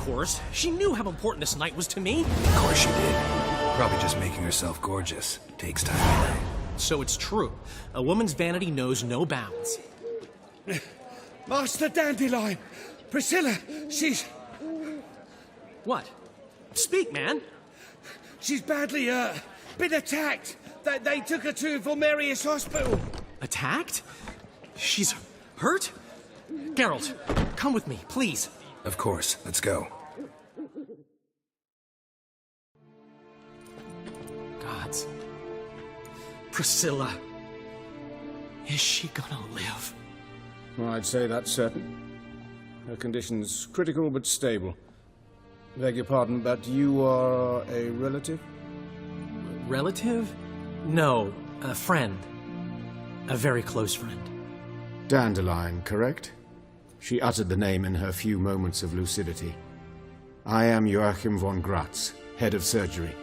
course. She knew how important this night was to me. Of course she did. Probably just making herself gorgeous. Takes time away. So it's true. A woman's vanity knows no bounds. Master Dandelion! Priscilla, she's... What? Speak, man. She's badly, been attacked. They took her to Volmerius Hospital. Attacked? She's hurt? Geralt, come with me, please. Of course. Let's go. Gods. Priscilla. Is she gonna live? Well, I'd say that's certain. Her condition's critical but stable. Beg your pardon, but you are a relative? Relative? No, a friend. A very close friend. Dandelion, correct? She uttered the name in her few moments of lucidity. I am Joachim von Gratz, head of surgery.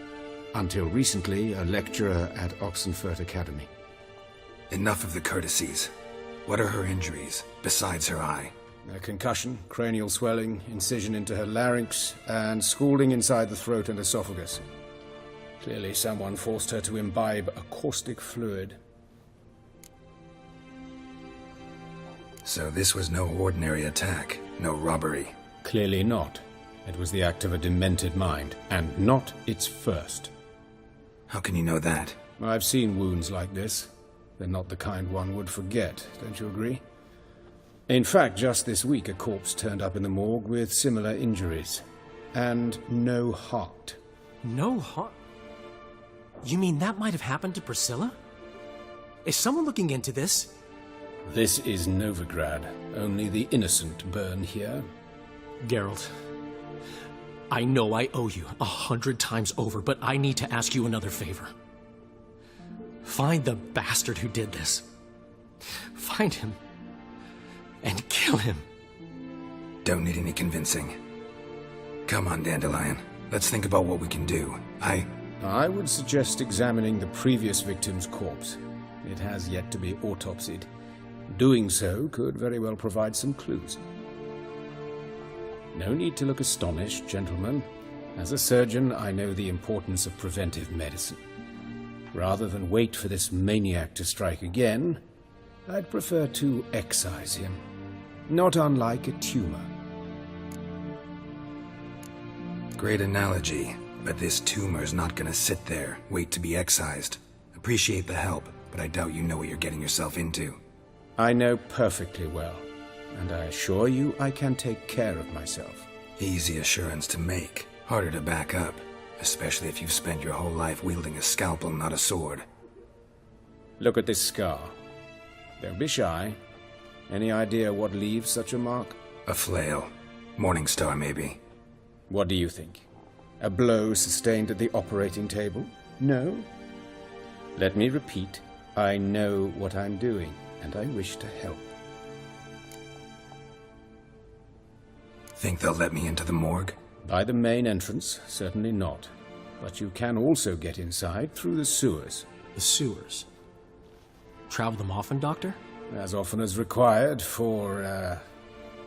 Until recently, a lecturer at Oxenfurt Academy. Enough of the courtesies. What are her injuries, besides her eye? A concussion, cranial swelling, incision into her larynx, and scalding inside the throat and esophagus. Clearly someone forced her to imbibe a caustic fluid. So this was no ordinary attack, no robbery. Clearly not. It was the act of a demented mind, and not its first. How can you know that? I've seen wounds like this. They're not the kind one would forget, don't you agree? In fact, just this week a corpse turned up in the morgue with similar injuries. And no heart. No heart? You mean that might have happened to Priscilla? Is someone looking into this? This is Novigrad. Only the innocent burn here. Geralt, I know I owe you 100 times over, but I need to ask you another favor. Find the bastard who did this. Find him. And kill him. Don't need any convincing. Come on, Dandelion. Let's think about what we can do. I would suggest examining the previous victim's corpse. It has yet to be autopsied. Doing so could very well provide some clues. No need to look astonished, gentlemen. As a surgeon, I know the importance of preventive medicine. Rather than wait for this maniac to strike again, I'd prefer to excise him. Not unlike a tumor. Great analogy, but this tumor's not gonna sit there, wait to be excised. Appreciate the help, but I doubt you know what you're getting yourself into. I know perfectly well, and I assure you I can take care of myself. Easy assurance to make, harder to back up, especially if you've spent your whole life wielding a scalpel, not a sword. Look at this scar. Don't be shy. Any idea what leaves such a mark? A flail. Morning star, maybe. What do you think? A blow sustained at the operating table? No? Let me repeat. I know what I'm doing, and I wish to help. Think they'll let me into the morgue? By the main entrance, certainly not. But you can also get inside through the sewers. The sewers? Travel them often, Doctor? As often as required for,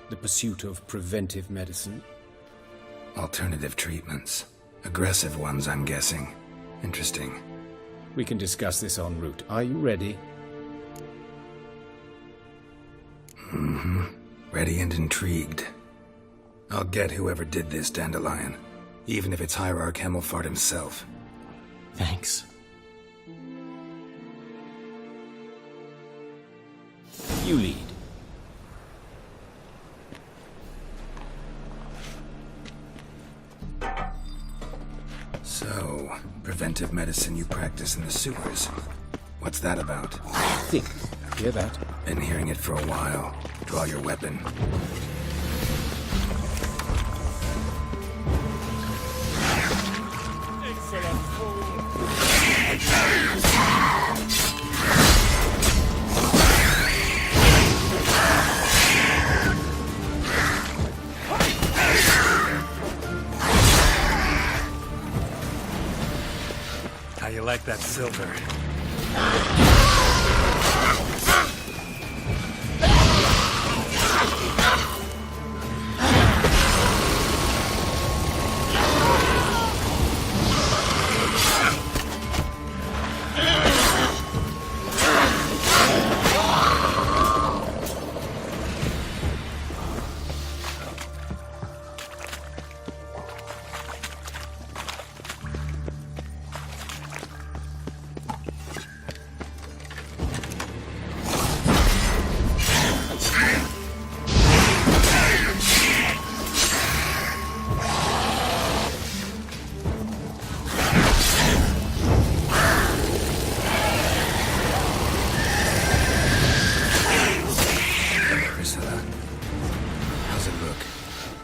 the pursuit of preventive medicine. Alternative treatments. Aggressive ones, I'm guessing. Interesting. We can discuss this en route. Are you ready? Mm-hmm. Ready and intrigued. I'll get whoever did this, Dandelion. Even if it's Hierarch Hemmelfart himself. Thanks. You lead. So, preventive medicine you practice in the sewers. What's that about? Think. Hear that? Been hearing it for a while. Draw your weapon. How you like that silver?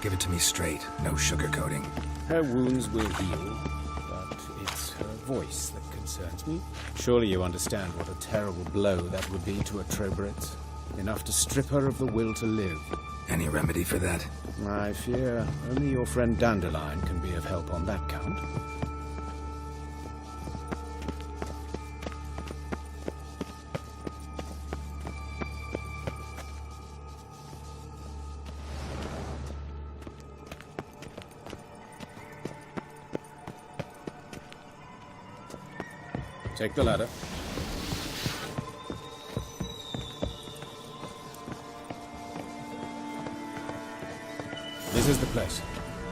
Give it to me straight, no sugarcoating. Her wounds will heal, but it's her voice that concerns me. Surely you understand what a terrible blow that would be to a Trobrit. Enough to strip her of the will to live. Any remedy for that? I fear only your friend Dandelion can be of help on that count. Take the ladder. This is the place.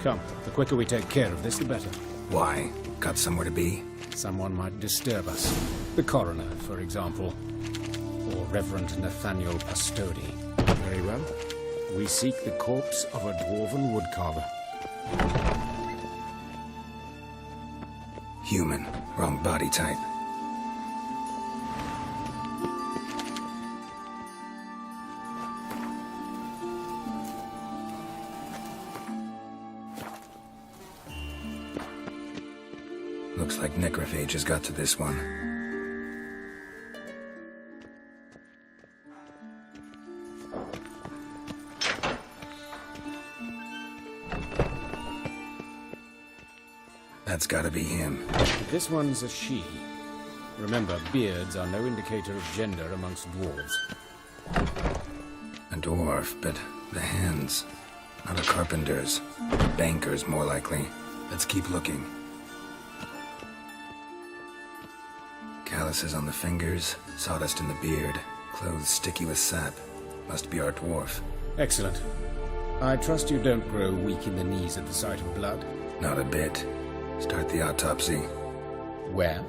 Come, the quicker we take care of this, the better. Why? Got somewhere to be? Someone might disturb us. The coroner, for example. Or Reverend Nathaniel Pastodi. Very well. We seek the corpse of a dwarven woodcarver. Human. Wrong body type. Looks like necrophages got to this one. That's gotta be him. This one's a she. Remember, beards are no indicator of gender amongst dwarves. A dwarf, but the hands. Not a carpenter's. A banker's, more likely. Let's keep looking. Calluses on the fingers, sawdust in the beard, clothes sticky with sap. Must be our dwarf. Excellent. I trust you don't grow weak in the knees at the sight of blood. Not a bit. Start the autopsy. Where?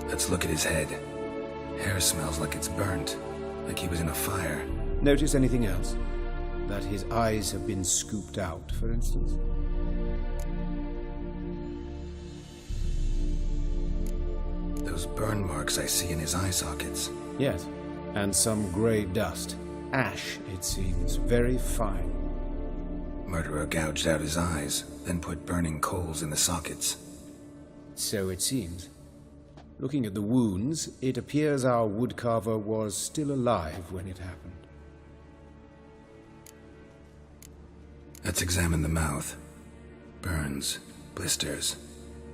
Let's look at his head. Hair smells like it's burnt, like he was in a fire. Notice anything else? That his eyes have been scooped out, for instance? Those burn marks I see in his eye sockets. Yes. And some grey dust. Ash, it seems. Very fine. Murderer gouged out his eyes, then put burning coals in the sockets. So it seems. Looking at the wounds, it appears our woodcarver was still alive when it happened. Let's examine the mouth. Burns, blisters.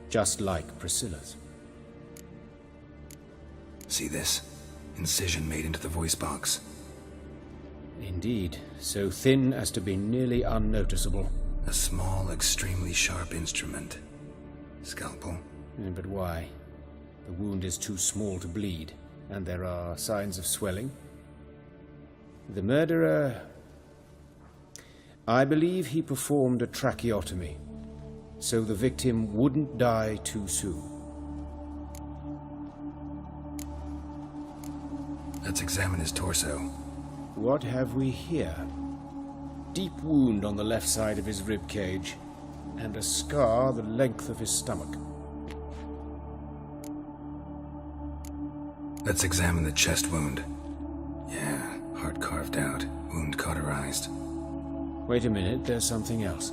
Just like Priscilla's. See this? Incision made into the voice box. Indeed, so thin as to be nearly unnoticeable. A small, extremely sharp instrument. Scalpel. But why? The wound is too small to bleed, and there are signs of swelling. The murderer... I believe he performed a tracheotomy, so the victim wouldn't die too soon. Let's examine his torso. What have we here? Deep wound on the left side of his rib cage, and a scar the length of his stomach. Let's examine the chest wound. Yeah, heart carved out, wound cauterized. Wait a minute, there's something else.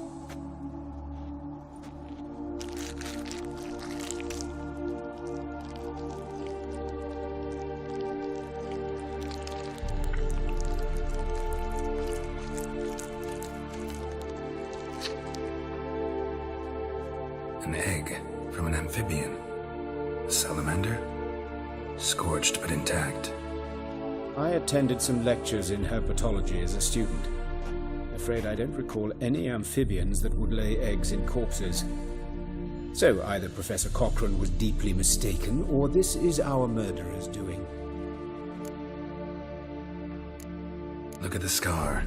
An egg from an amphibian. A salamander? Scorched but intact. I attended some lectures in herpetology as a student. Afraid I don't recall any amphibians that would lay eggs in corpses. So either Professor Cochrane was deeply mistaken, or this is our murderer's doing. Look at the scar.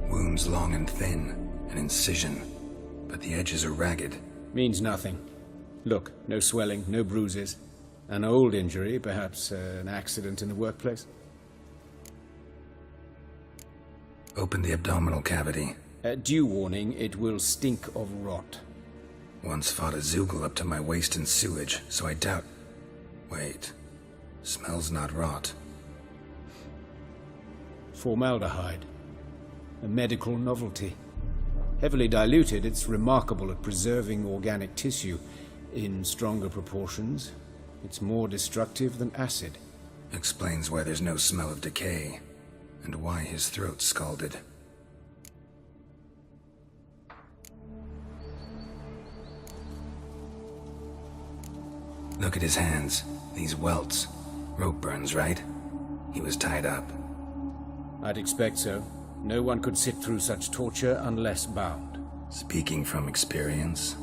Wounds long and thin. An incision. But the edges are ragged. Means nothing. Look, no swelling, no bruises. An old injury, perhaps an accident in the workplace. Open the abdominal cavity. Due warning, it will stink of rot. Once fought a Zoogle up to my waist in sewage, so I doubt... Wait. Smells not rot. Formaldehyde. a medical novelty. Heavily diluted, it's remarkable at preserving organic tissue. In stronger proportions, it's more destructive than acid. Explains why there's no smell of decay, and why his throat's scalded. Look at his hands. These welts. Rope burns, right? He was tied up. I'd expect so. No one could sit through such torture unless bound. Speaking from experience?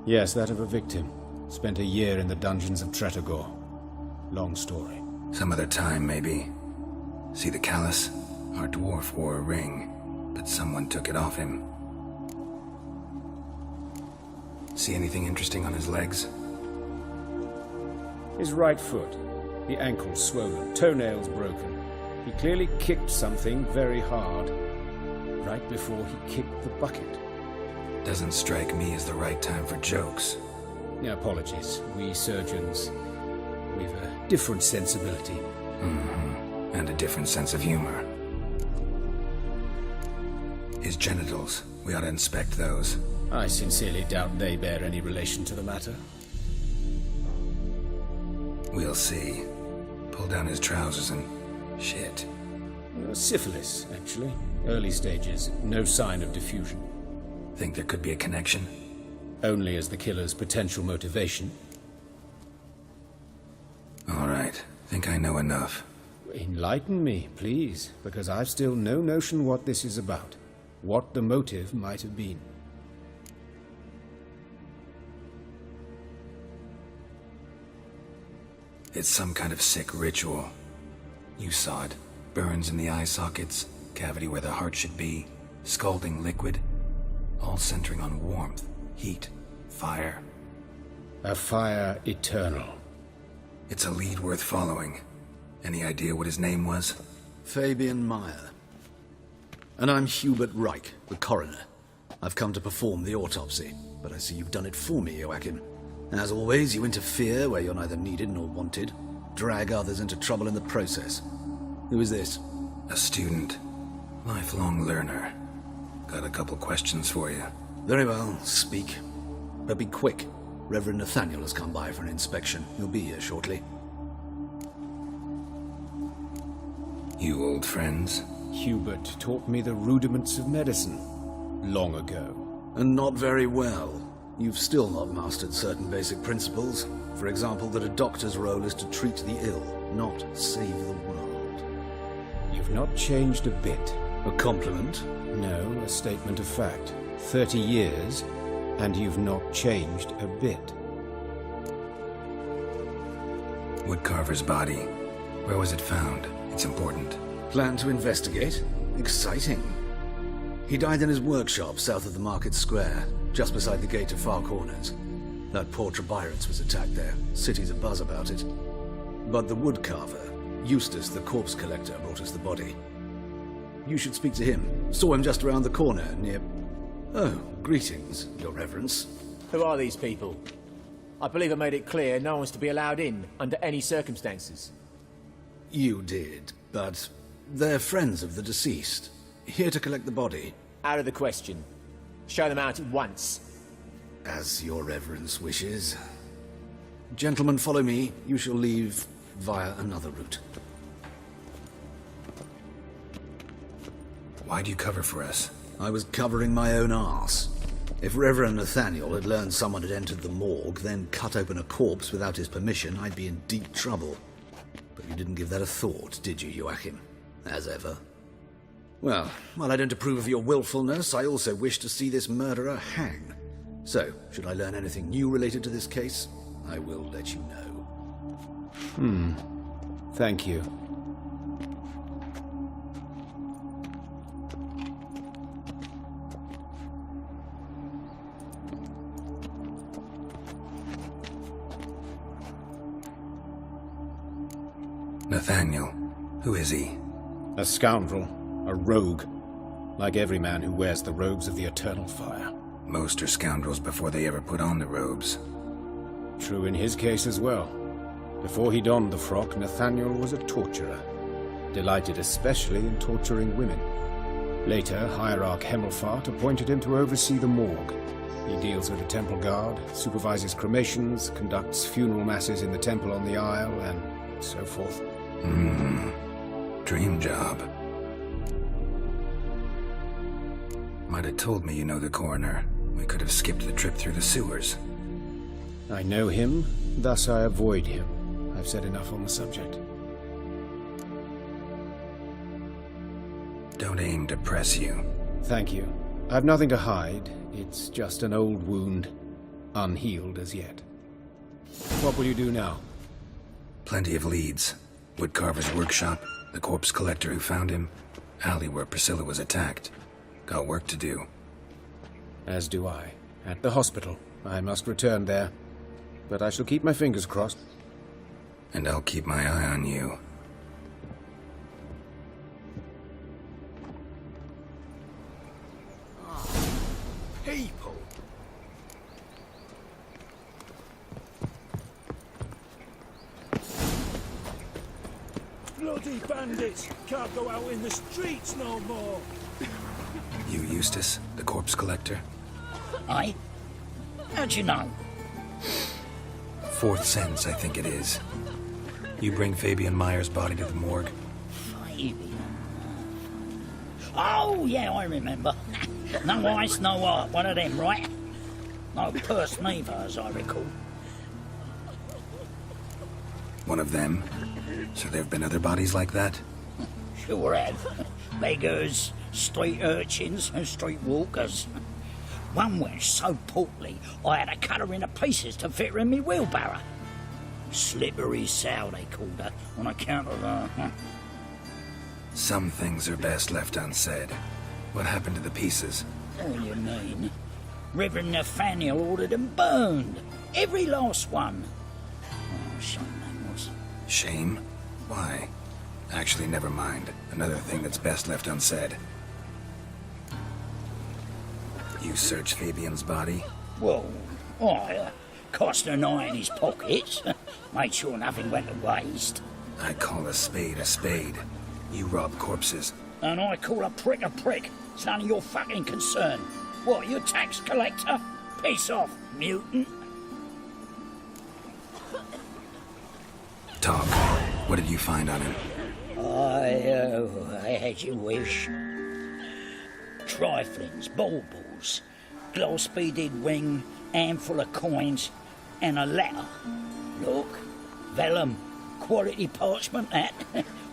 Yes, that of a victim. Spent a year in the dungeons of Tretogor. Long story. Some other time, maybe. See the callus? Our dwarf wore a ring, but someone took it off him. See anything interesting on his legs? His right foot. The ankle swollen, toenails broken. He clearly kicked something very hard, right before he kicked the bucket. Doesn't strike me as the right time for jokes. Apologies. We surgeons, we've a different sensibility. Mm-hmm. And a different sense of humor. His genitals. We ought to inspect those. I sincerely doubt they bear any relation to the matter. We'll see. Pull down his trousers and... shit. Syphilis, actually. Early stages. No sign of diffusion. Think there could be a connection? Only as the killer's potential motivation. All right. Think I know enough. Enlighten me, please, because I've still no notion what this is about. What the motive might have been. It's some kind of sick ritual. You saw it. Burns in the eye sockets, cavity where the heart should be, scalding liquid. All centering on warmth, heat, fire. A fire eternal. It's a lead worth following. Any idea what his name was? Fabian Meyer. And I'm Hubert Reich, the coroner. I've come to perform the autopsy, but I see you've done it for me, Joachim. As always, you interfere where you're neither needed nor wanted. Drag others into trouble in the process. Who is this? A student. Lifelong learner. Got a couple questions for you. Very well, speak. But be quick. Reverend Nathaniel has come by for an inspection. He'll be here shortly. You old friends? Hubert taught me the rudiments of medicine. Long ago. And not very well. You've still not mastered certain basic principles. For example, that a doctor's role is to treat the ill, not save the world. You've not changed a bit. A compliment? No, a statement of fact. 30 years, and you've not changed a bit. Woodcarver's body. Where was it found? It's important. Plan to investigate? Exciting. He died in his workshop south of the Market Square, just beside the gate to Far Corners. That poor Trebirans was attacked there. City's abuzz about it. But the woodcarver, Eustace the corpse collector, brought us the body. You should speak to him. Saw him just around the corner, near... Oh, greetings, Your Reverence. Who are these people? I believe I made it clear no one's to be allowed in, under any circumstances. You did, but they're friends of the deceased. Here to collect the body. Out of the question. Show them out at once. As Your Reverence wishes. Gentlemen, follow me. You shall leave via another route. Why do you cover for us? I was covering my own arse. If Reverend Nathaniel had learned someone had entered the morgue, then cut open a corpse without his permission, I'd be in deep trouble. But you didn't give that a thought, did you, Joachim? As ever. Well, while I don't approve of your willfulness, I also wish to see this murderer hang. So, should I learn anything new related to this case, I will let you know. Thank you. Nathaniel. Who is he? A scoundrel. A rogue. Like every man who wears the robes of the eternal fire. Most are scoundrels before they ever put on the robes. True in his case as well. Before he donned the frock, Nathaniel was a torturer. Delighted especially in torturing women. Later, Hierarch Hemmelfart appointed him to oversee the morgue. He deals with the temple guard, supervises cremations, conducts funeral masses in the temple on the Isle, and so forth. Dream job. Might have told me you know the coroner. We could have skipped the trip through the sewers. I know him, thus I avoid him. I've said enough on the subject. Don't aim to press you. Thank you. I've nothing to hide. It's just an old wound, unhealed as yet. What will you do now? Plenty of leads. Woodcarver's workshop, the corpse collector who found him, alley where Priscilla was attacked. Got work to do. As do I. At the hospital. I must return there. But I shall keep my fingers crossed. And I'll keep my eye on you. People! Bloody bandits! Can't go out in the streets no more! You Eustace, the corpse collector? Aye? How'd you know? Fourth sense, I think it is. You bring Fabian Meyer's body to the morgue? Fabian. Oh, yeah, I remember. No ice, no art, one of them, right? No purse neither, as I recall. One of them? So there have been other bodies like that? Sure have. Beggars, street urchins, and street walkers. One went so portly, I had to cut her into pieces to fit her in me wheelbarrow. Slippery sow, they called her, on account of her. Some things are best left unsaid. What happened to the pieces? What do you mean? Reverend Nathaniel ordered them burned. Every last one. Oh, shame that was. Shame? Why? Actually, never mind. Another thing that's best left unsaid. You searched Fabian's body? Well, I cast an eye in his pockets. Made sure nothing went to waste. I call a spade a spade. You rob corpses. And I call a prick a prick. It's none of your fucking concern. What, you tax collector? Piss off, mutant. Talk. What did you find on him? I had you wish. Triflings, baubles, glass-beaded ring, handful of coins, and a letter. Look, vellum, quality parchment, that.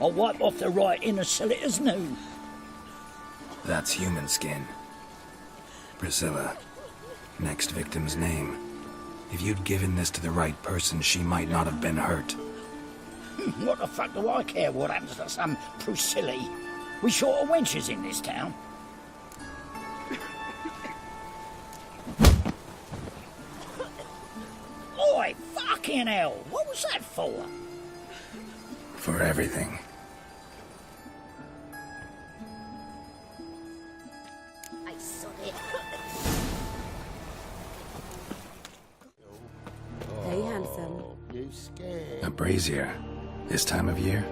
I'll wipe off the writing and sell it as new. That's human skin. Priscilla. Next victim's name. If you'd given this to the right person, she might not have been hurt. What the fuck do I care what happens to some Priscilla? We short of wenches in this town. Oi, fucking hell! What was that for? For everything. I saw it. Hey, handsome. A brazier. This time of year?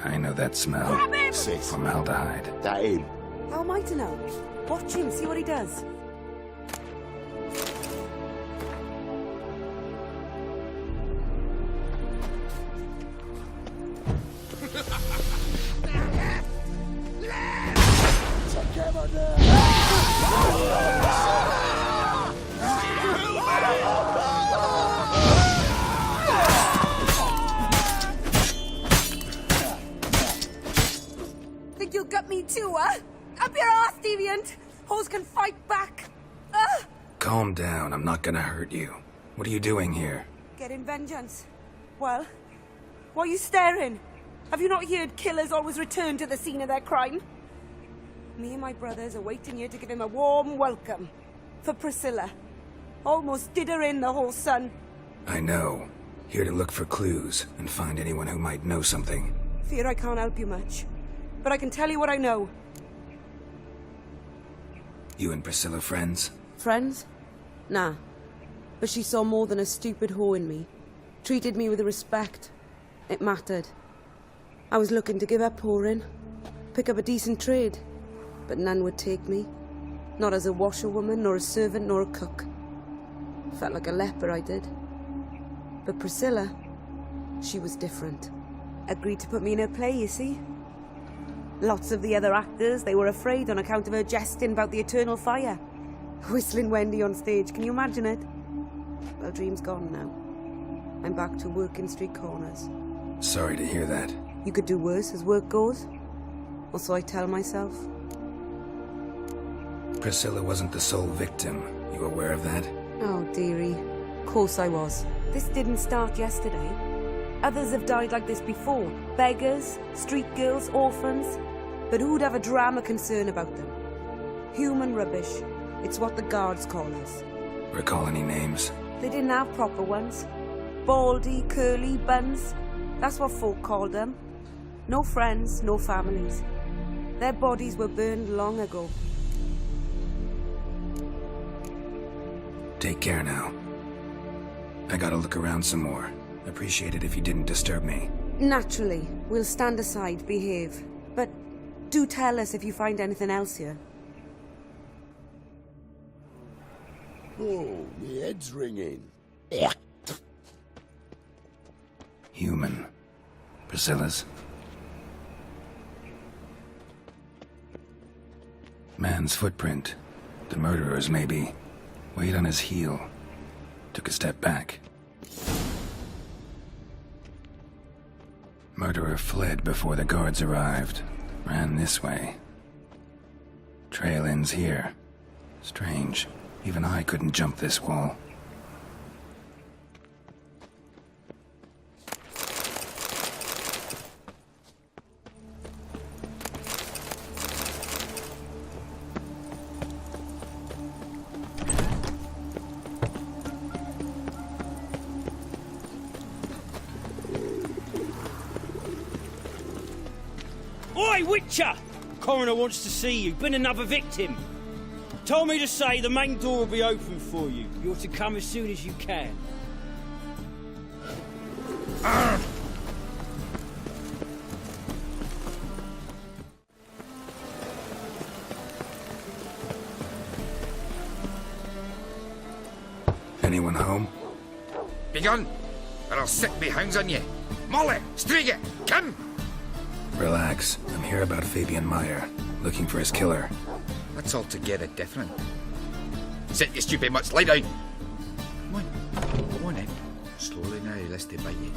I know that smell. Formaldehyde. How am I to know? Watch him, see what he does. Think you'll gut me too, huh? Up your ass, deviant! Hoes can fight back! Calm down, I'm not gonna hurt you. What are you doing here? Getting vengeance. Well, why are you staring? Have you not heard killers always return to the scene of their crime? Me and my brothers are waiting here to give him a warm welcome. For Priscilla. Almost did her in, the whole son. I know. Here to look for clues and find anyone who might know something. Fear I can't help you much. But I can tell you what I know. You and Priscilla friends? Friends? Nah. But she saw more than a stupid whore in me. Treated me with respect. It mattered. I was looking to give up pouring, pick up a decent trade, but none would take me. Not as a washerwoman, nor a servant, nor a cook. Felt like a leper, I did. But Priscilla, she was different. Agreed to put me in her play, you see. Lots of the other actors, they were afraid on account of her jesting about the eternal fire. Whistling Wendy on stage, can you imagine it? Well, dream's gone now. I'm back to working street corners. Sorry to hear that. You could do worse as work goes. Or so I tell myself. Priscilla wasn't the sole victim. You aware of that? Oh, dearie. Of course I was. This didn't start yesterday. Others have died like this before. Beggars, street girls, orphans. But who'd have a drama concern about them? Human rubbish. It's what the guards call us. Recall any names? They didn't have proper ones. Baldy, curly, buns. That's what folk called them. No friends, no families. Their bodies were burned long ago. Take care now. I gotta look around some more. Appreciate it if you didn't disturb me. Naturally, we'll stand aside, behave. But do tell us if you find anything else here. Oh, my head's ringing. Human. Priscilla's. Man's footprint. The murderer's, maybe. Weight on his heel. Took a step back. Murderer fled before the guards arrived. Ran this way. Trail ends here. Strange. Even I couldn't jump this wall. Oi, Witcher! Coroner wants to see you. Been another victim. Told me to say the main door will be open for you. You're to come as soon as you can. Anyone home? Begone, or I'll set me hounds on you. Molly, Striga, come! Relax. I'm here about Fabian Meyer. Looking for his killer. That's altogether different. Sit, you stupid mutts, lie down. Come on in. Slowly now, lest they bite you.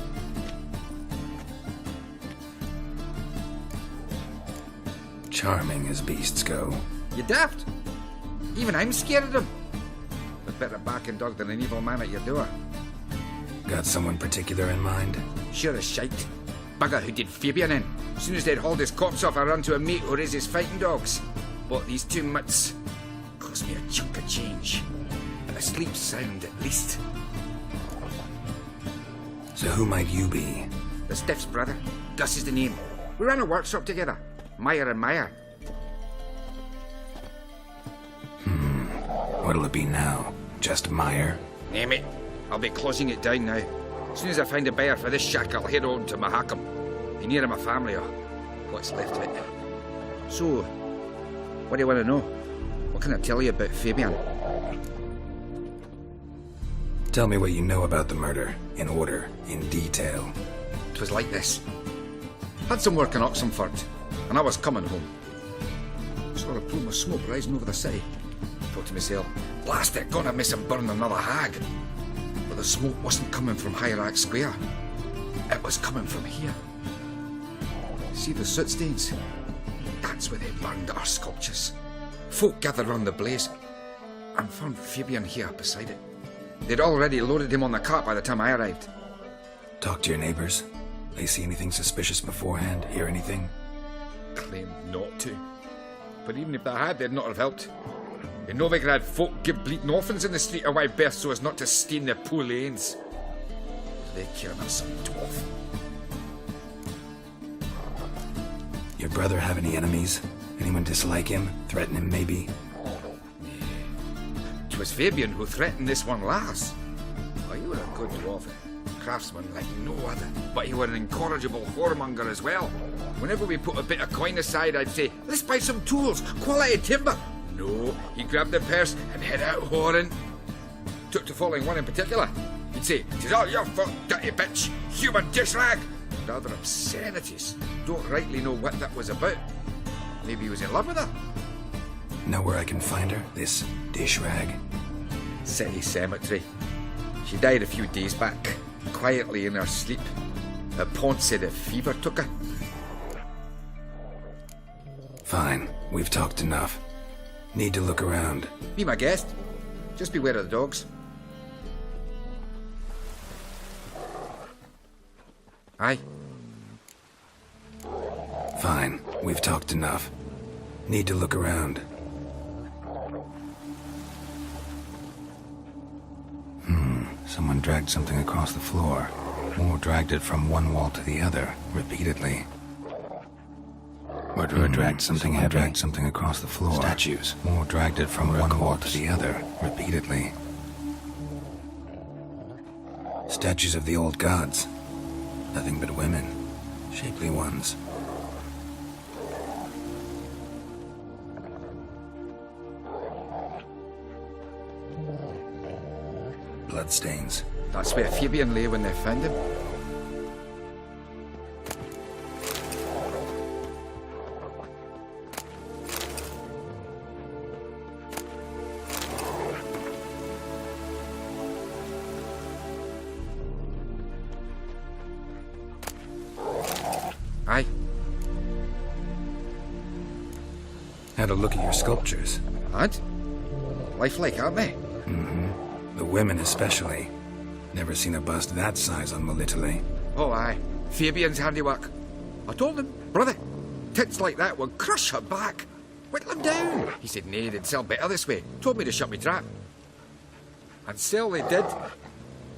Charming as beasts go. You daft? Even I'm scared of them. A better barking dog than an evil man at your door. Got someone particular in mind? Sure as shite. Bugger who did Fabian in. As soon as they'd hauled his corpse off, I ran to a mate who raises fighting dogs. Bought these two mutts. Cost me a chunk of change. And a sleep sound at least. So who might you be? The Stiff's brother. Gus is the name. We ran a workshop together. Meyer and Meyer. What'll it be now? Just Meyer? Name it. I'll be closing it down now. As soon as I find a buyer for this shack, I'll head on to Mahakam. Be near my family or what's left of it. So, what do you want to know? What can I tell you about Fabian? Tell me what you know about the murder, in order, in detail. It was like this. Had some work in Oxenford, and I was coming home. Saw a plume of smoke rising over the city. Thought to myself, blast it, gonna miss and burn another hag. But the smoke wasn't coming from Hierarch Square. It was coming from here. See the soot stains? That's where they burned our sculptures. Folk gathered round the blaze and found Fabian here beside it. They'd already loaded him on the cart by the time I arrived. Talk to your neighbors. They see anything suspicious beforehand? Hear anything? Claimed not to. But even if they had, they'd not have helped. In Novigrad, had folk give bleating orphans in the street a wide berth so as not to stain their poor lanes. They care about some dwarf. Your brother have any enemies? Anyone dislike him? Threaten him, maybe? 'Twas Fabian who threatened this one last. Oh, you were a good dwarf. craftsman like no other, but he were an incorrigible whoremonger as well. Whenever we put a bit of coin aside, I'd say, let's buy some tools, quality timber. No, he grabbed the purse and head out whoring. Took to following one in particular. He'd say, "'Tis all your fault, dirty bitch, human dish rag." And other obscenities. Don't rightly know what that was about. Maybe he was in love with her. Know where I can find her, this dish rag? City cemetery. She died a few days back, quietly in her sleep. Her Ponce said a fever took her. Fine, we've talked enough. Need to look around. Be my guest. Just beware of the dogs. Aye. Fine, we've talked enough. Need to look around. Someone dragged something across the floor. Or dragged it from one wall to the other, repeatedly. Murderer dragged something heavy. Dragged something across the floor. Statues. Or dragged it from one wall to the other, repeatedly. Statues of the old gods. Nothing but women. Shapely ones. Bloodstains. That's where Fabian lay when they found him. Aye. Had a look at your sculptures. And? Lifelike, aren't they? The women especially. Never seen a bust that size on Melitele. Oh, aye. Fabian's handiwork. I told him, brother, tits like that would crush her back. Whittle him down. He said, nay, they'd sell better this way. Told me to shut me trap. And sell they did.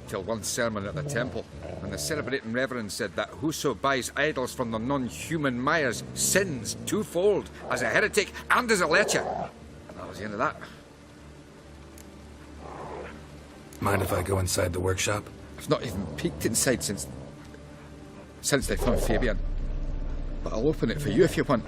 Till one sermon at the temple, and the celebrating reverend said that whoso buys idols from the non-human Myers sins twofold, as a heretic and as a lecher. And that was the end of that. Mind if I go inside the workshop? I've not even peeked inside since they found Fabian. But I'll open it for you if you want.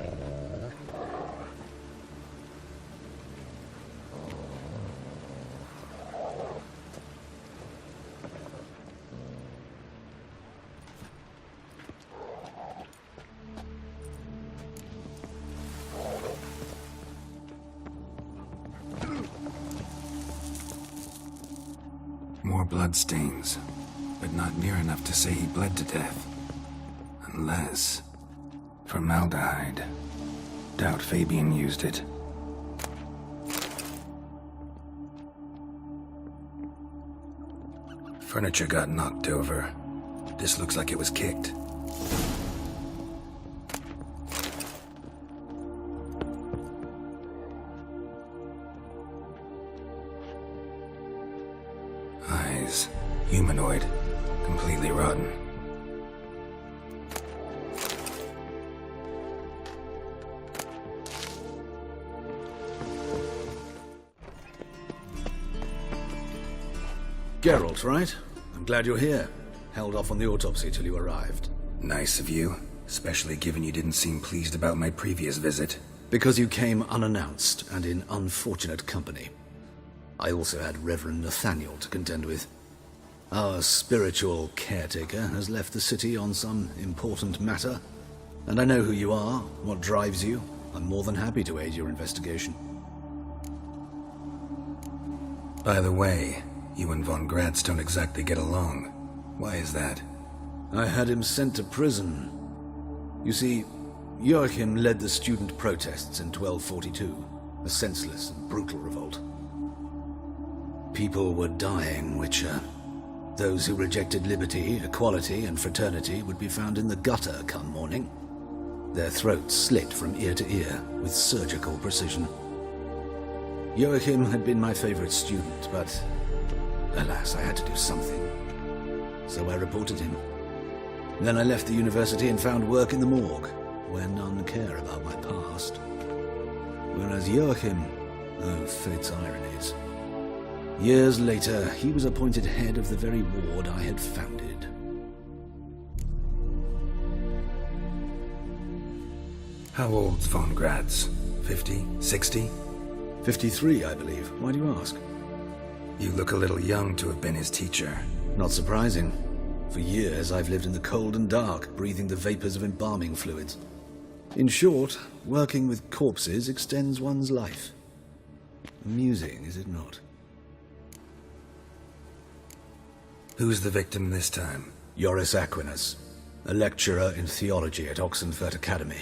More bloodstains, but not near enough to say he bled to death. Unless... formaldehyde. Doubt Fabian used it. Furniture got knocked over. This looks like it was kicked. Eyes. Humanoid. Completely rotten. Geralt, right? I'm glad you're here. Held off on the autopsy till you arrived. Nice of you. Especially given you didn't seem pleased about my previous visit. Because you came unannounced and in unfortunate company. I also had Reverend Nathaniel to contend with. Our spiritual caretaker has left the city on some important matter, and I know who you are, what drives you. I'm more than happy to aid your investigation. By the way, you and Von Gratz don't exactly get along. Why is that? I had him sent to prison. You see, Joachim led the student protests in 1242, a senseless and brutal revolt. People were dying, Witcher. Those who rejected liberty, equality, and fraternity would be found in the gutter come morning. Their throats slit from ear to ear with surgical precision. Joachim had been my favorite student, but alas, I had to do something. So I reported him. Then I left the university and found work in the morgue, where none care about my past. Whereas Joachim, oh, fate's ironies. Years later, he was appointed head of the very ward I had founded. How old's von Graz? 50? 60? 53, I believe. Why do you ask? You look a little young to have been his teacher. Not surprising. For years, I've lived in the cold and dark, breathing the vapors of embalming fluids. In short, working with corpses extends one's life. Amusing, is it not? Who's the victim this time? Joris Aquinas, a lecturer in theology at Oxenfurt Academy.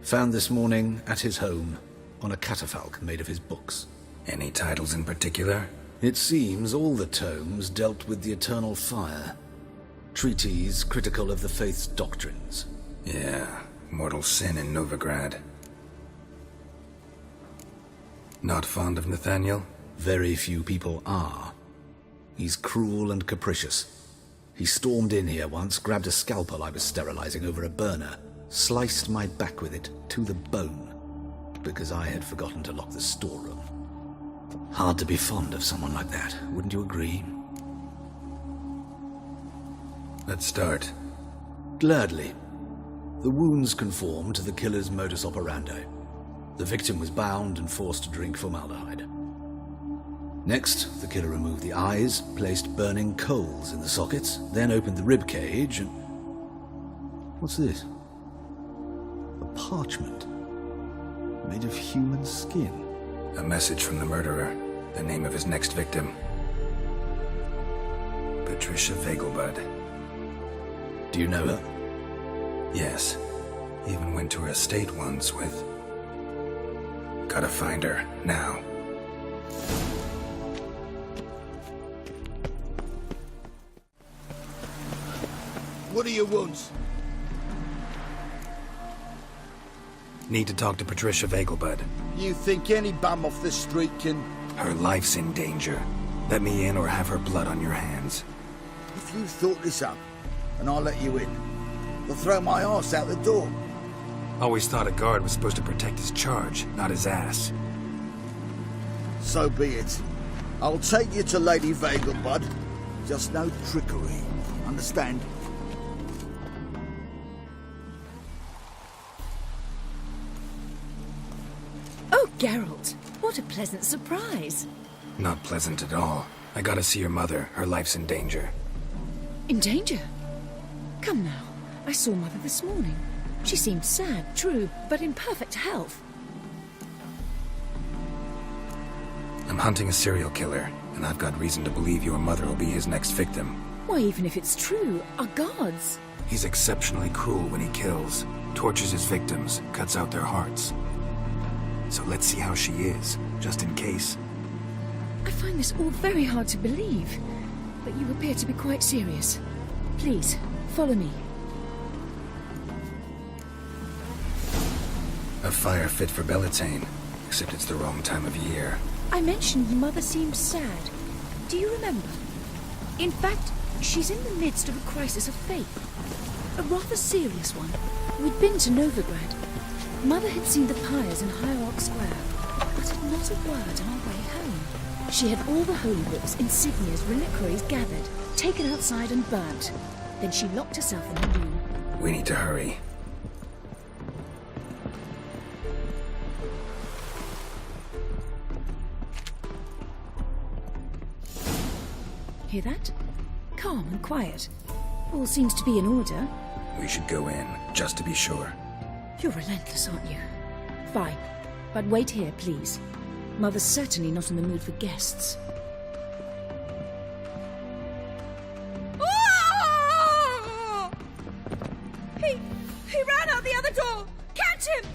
Found this morning at his home on a catafalque made of his books. Any titles in particular? It seems all the tomes dealt with the eternal fire. Treatises critical of the faith's doctrines. Yeah, mortal sin in Novigrad. Not fond of Nathaniel? Very few people are. He's cruel and capricious. He stormed in here once, grabbed a scalpel I was sterilizing over a burner, sliced my back with it to the bone, because I had forgotten to lock the storeroom. Hard to be fond of someone like that, wouldn't you agree? Let's start. Gladly. The wounds conform to the killer's modus operandi. The victim was bound and forced to drink formaldehyde. Next, the killer removed the eyes, placed burning coals in the sockets, then opened the rib cage and... What's this? A parchment. Made of human skin. A message from the murderer. The name of his next victim. Patricia Vegelbud. Do you know her? Yes. Even went to her estate once with... Gotta find her, now. What do you want? Need to talk to Patricia Vegelbud. You think any bum off the street can... Her life's in danger. Let me in or have her blood on your hands. If you thought this up, and I'll let you in, you'll throw my arse out the door. Always thought a guard was supposed to protect his charge, not his ass. So be it. I'll take you to Lady Vegelbud. Just no trickery. Understand? Oh, Geralt, what a pleasant surprise. Not pleasant at all. I gotta see your mother. Her life's in danger. In danger? Come now. I saw Mother this morning. She seemed sad, true, but in perfect health. I'm hunting a serial killer, and I've got reason to believe your mother will be his next victim. Why, even if it's true, our gods. He's exceptionally cruel when he kills, tortures his victims, cuts out their hearts. So let's see how she is, just in case. I find this all very hard to believe, but you appear to be quite serious. Please, follow me. A fire fit for Bellatane, except it's the wrong time of year. I mentioned Mother seemed sad. Do you remember? In fact, she's in the midst of a crisis of faith. A rather serious one. We'd been to Novigrad. Mother had seen the pyres in Hierarch Square, but had not a word on our way home. She had all the holy books, insignias, reliquaries gathered, taken outside and burnt. Then she locked herself in her room. We need to hurry. Hear that? Calm and quiet. All seems to be in order. We should go in, just to be sure. You're relentless, aren't you? Fine. But wait here, please. Mother's certainly not in the mood for guests. He ran out the other door! Catch him!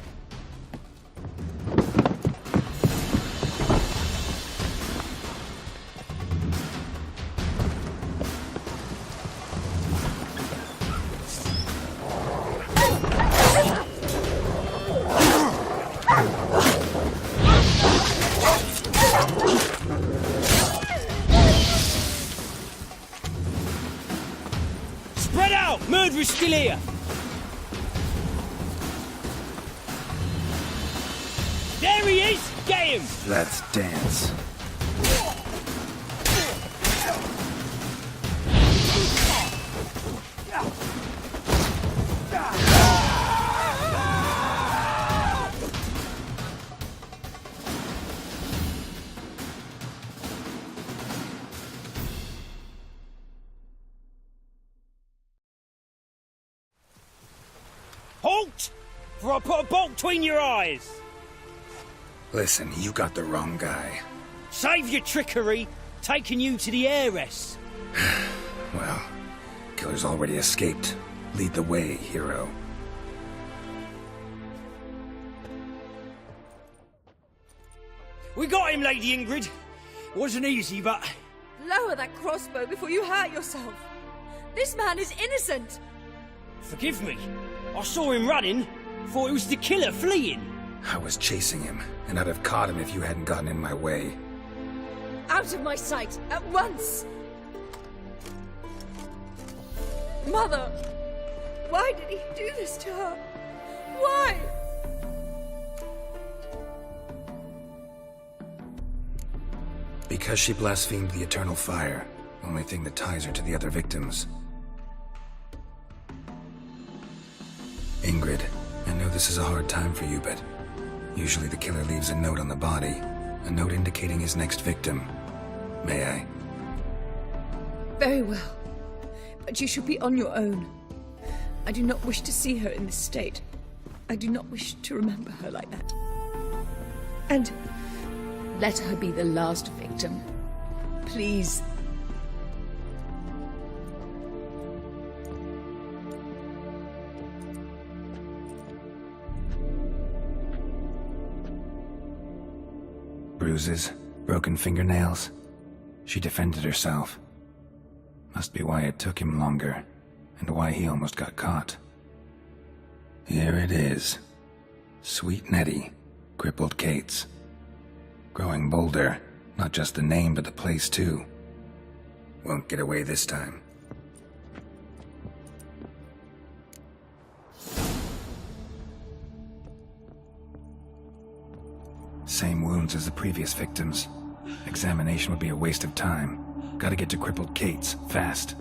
Spread out! Murderer's still here! There he is! Get him! Let's dance. before I put a bolt between your eyes. Listen, you got the wrong guy. Save your trickery, taking you to the heiress. Well, killer's already escaped. Lead the way, hero. We got him, Lady Ingrid. Wasn't easy, but... Lower that crossbow before you hurt yourself. This man is innocent. Forgive me. I saw him running. Thought it was the killer fleeing. I was chasing him, and I'd have caught him if you hadn't gotten in my way. Out of my sight, at once! Mother! Why did he do this to her? Why? Because she blasphemed the eternal fire. Only thing that ties her to the other victims. Ingrid, I know this is a hard time for you, but usually the killer leaves a note on the body. A note indicating his next victim. May I? Very well. But you should be on your own. I do not wish to see her in this state. I do not wish to remember her like that. And let her be the last victim. Please. Bruises, broken fingernails. She defended herself. Must be why it took him longer, and why he almost got caught. Here it is. Sweet Nettie, crippled Kate's. Growing bolder, not just the name but the place too. Won't get away this time. Same wounds as the previous victims. Examination would be a waste of time. Gotta get to crippled Kate's, fast.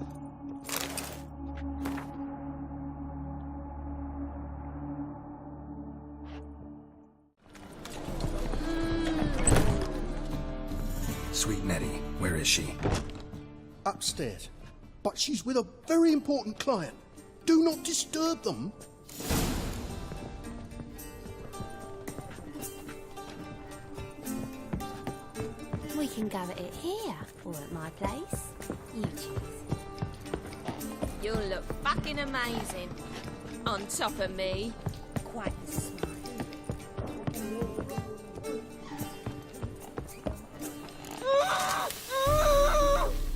Sweet Nettie, where is she? Upstairs. But she's with a very important client. Do not disturb them. We can go at it here, or at my place. You choose. You'll look fucking amazing. On top of me. Quite the smile.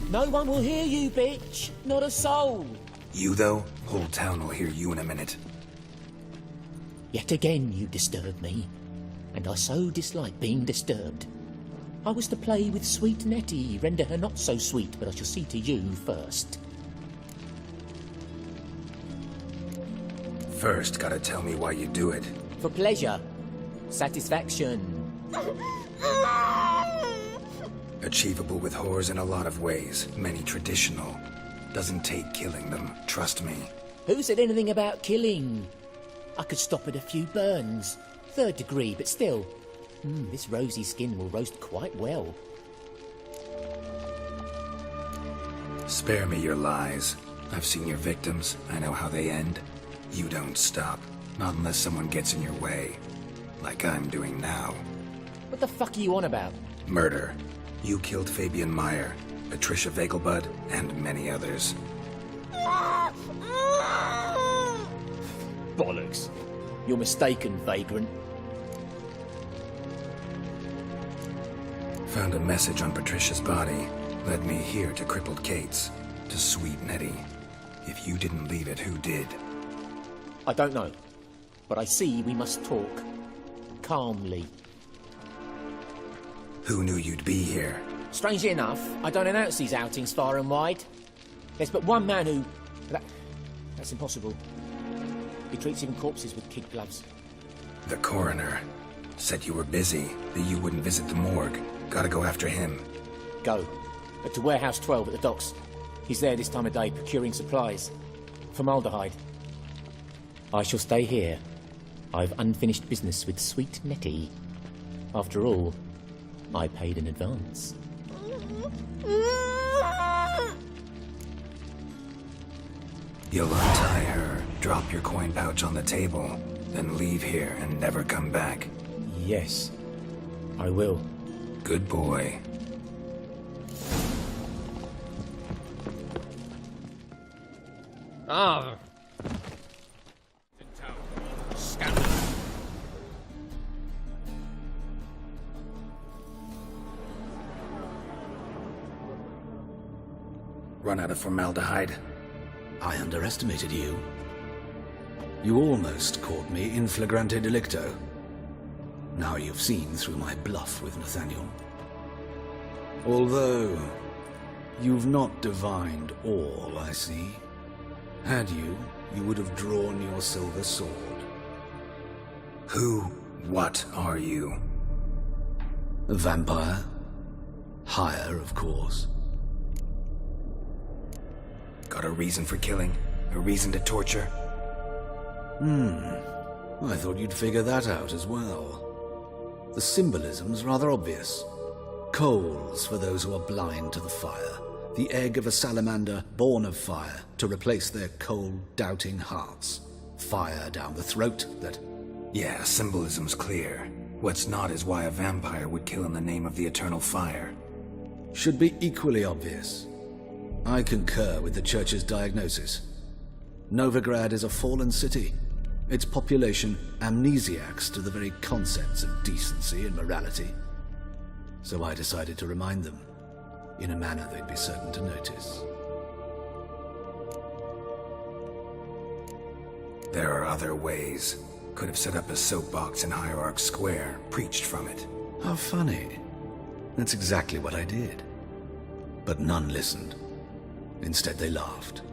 No one will hear you, bitch. Not a soul. You, though? Whole town will hear you in a minute. Yet again you disturb me, and I so dislike being disturbed. I was to play with sweet Nettie, render her not so sweet, but I shall see to you first. First, gotta tell me why you do it. For pleasure. Satisfaction. Achievable with whores in a lot of ways, many traditional. Doesn't take killing them, trust me. Who said anything about killing? I could stop at a few burns. 3rd degree, but still. This rosy skin will roast quite well. Spare me your lies. I've seen your victims. I know how they end. You don't stop. Not unless someone gets in your way. Like I'm doing now. What the fuck are you on about? Murder. You killed Fabian Meyer, Patricia Vegelbud, and many others. Bollocks. You're mistaken, vagrant. Found a message on Patricia's body. Led me here to crippled Kate's. To sweet Nettie. If you didn't leave it, who did? I don't know. But I see we must talk. Calmly. Who knew you'd be here? Strangely enough, I don't announce these outings far and wide. There's but one man who... That's impossible. He treats even corpses with kid gloves. The coroner. Said you were busy, that you wouldn't visit the morgue. Gotta go after him. Go. To Warehouse 12 at the docks. He's there this time of day, procuring supplies. Formaldehyde. I shall stay here. I've unfinished business with sweet Nettie. After all, I paid in advance. You'll untie her, drop your coin pouch on the table, Then leave here and never come back. Yes, I will. Good boy. Ah. Scandal. Run out of formaldehyde. I underestimated you. You almost caught me in flagrante delicto. Now you've seen through my bluff with Nathaniel. Although, you've not divined all, I see. Had you, you would have drawn your silver sword. What are you? A vampire. Higher, of course. Got a reason for killing? A reason to torture? I thought you'd figure that out as well. The symbolism's rather obvious. Coals for those who are blind to the fire. The egg of a salamander born of fire to replace their cold, doubting hearts. Fire down the throat that... Yeah, symbolism's clear. What's not is why a vampire would kill in the name of the eternal fire. Should be equally obvious. I concur with the Church's diagnosis. Novigrad is a fallen city. Its population amnesiacs to the very concepts of decency and morality. So I decided to remind them, in a manner they'd be certain to notice. There are other ways. Could have set up a soapbox in Hierarch Square, preached from it. How funny. That's exactly what I did. But none listened. Instead they laughed,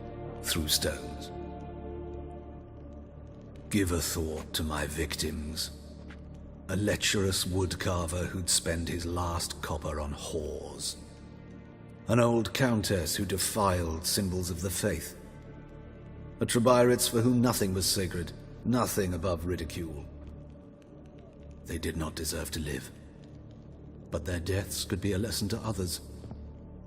threw stones. Give a thought to my victims. A lecherous woodcarver who'd spend his last copper on whores. An old countess who defiled symbols of the faith. A Trebirates for whom nothing was sacred, nothing above ridicule. They did not deserve to live. But their deaths could be a lesson to others.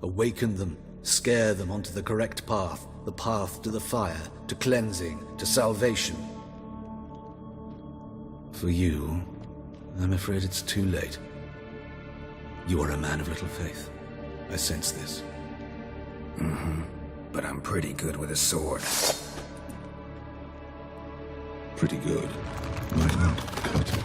Awaken them, scare them onto the correct path, the path to the fire, to cleansing, to salvation. For you, I'm afraid it's too late. You are a man of little faith. I sense this. But I'm pretty good with a sword. Pretty good. Might not cut it.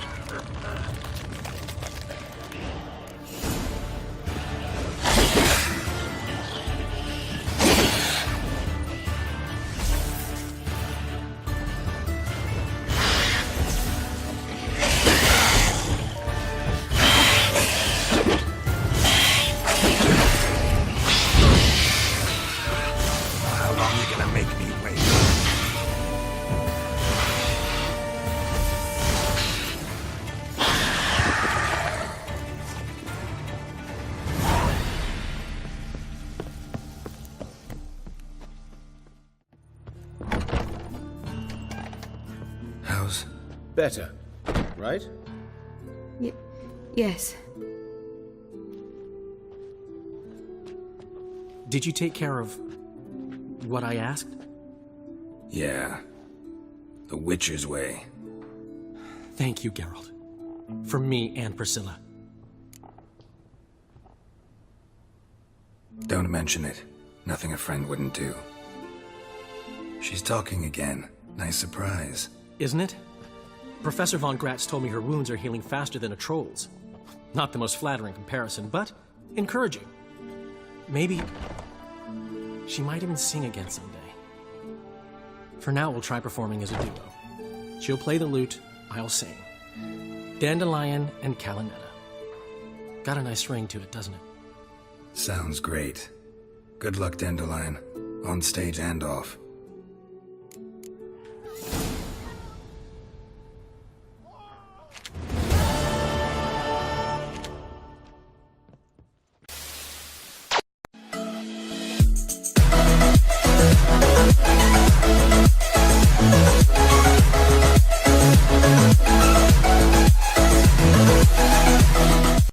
How long are you gonna make me wait? How's... Better, right? Yes. Did you take care of what I asked? Yeah. The Witcher's way. Thank you, Geralt. For me and Priscilla. Don't mention it. Nothing a friend wouldn't do. She's talking again. Nice surprise. Isn't it? Professor von Gratz told me her wounds are healing faster than a troll's. Not the most flattering comparison, but encouraging. Maybe she might even sing again someday. For now, we'll try performing as a duo. She'll play the lute, I'll sing. Dandelion and Calinetta. Got a nice ring to it, doesn't it? Sounds great. Good luck, Dandelion. On stage and off.